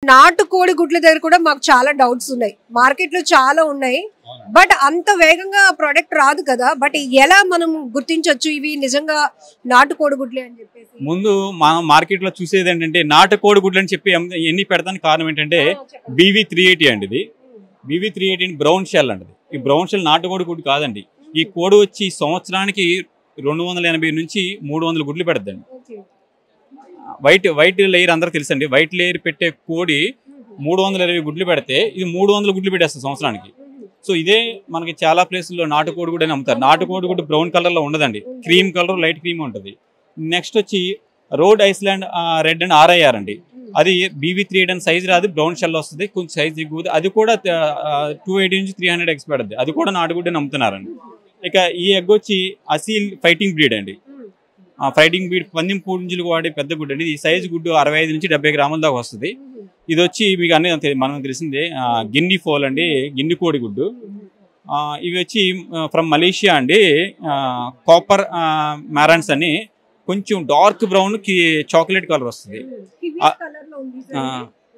నాటుకోడి గుడ్ల దగ్గర కూడా మాకు చాలా డౌట్స్ ఉన్నాయి. మార్కెట్ లో చాలా ఉన్నాయి, బట్ అంత వేగంగా ప్రొడక్ట్ రాదు కదా. బట్ ఎలా మనం గుర్తించవచ్చు ఇవి నిజంగా నాటుకోడి గుడ్లే అని చెప్పేసి? ముందు మనం మార్కెట్ లో చూసేది ఏంటంటే నాటుకోడి గుడ్లు అని చెప్పి ఎన్ని పెడతానికి కారణం ఏంటంటే BV380 అండి. ఇది BV380 బ్రౌన్ షెల్ అండి. ఈ బ్రౌన్ షెల్ నాటుకోడి గుడ్డు కాదండి. ఈ కోడి వచ్చి సంవత్సరానికి 280 నుంచి 300 గుడ్లు పెడద్దండి. వైట్ లేయర్ అందరికి తెలుసండి. వైట్ లేయర్ పెట్టే కోడి 320 గుడ్లు పెడితే ఇది 300 గుడ్లు పెట్టేస్తుంది సంవత్సరానికి. సో ఇదే మనకి చాలా ప్లేసుల్లో నాటుకోడి గుడ్డు అని అమ్ముతారు. నాటుకోడి గుడ్డు బ్రౌన్ కలర్ లో ఉండదండి, క్రీమ్ కలర్, లైట్ క్రీమ్ ఉంటుంది. నెక్స్ట్ వచ్చి road Iceland red and RIR అండి. అది BV380 సైజ్ రాదు, బ్రౌన్ షెల్ వస్తుంది, కొంచెం సైజ్ ఎక్కువ. అది కూడా 280 నుంచి 300 ఎగ్స్ పెడుతుంది. అది కూడా నాటుగుడ్డు అని అమ్ముతున్నారండి. ఇక ఈ ఎగ్ వచ్చి అసీల్ ఫైటింగ్ బ్రీడ్ అండి. ఫైటింగ్ బ్రీడ్ పందెం పుంజులకు వాడే పెద్ద గుడ్డు అండి. ఈ సైజ్ గుడ్డు 65 నుంచి 70 గ్రాముల దాకా వస్తుంది. ఇది వచ్చి మీకు అన్ని మనం తెలిసిందే గిన్ని ఫోల్ అండి, గిన్ని కోడి గుడ్డు. ఇవి వచ్చి ఫ్రమ్ మలేషియా అండి. కాపర్ మ్యారాన్స్ అని కొంచెం డార్క్ బ్రౌన్ కి చాక్లెట్ కలర్ వస్తుంది.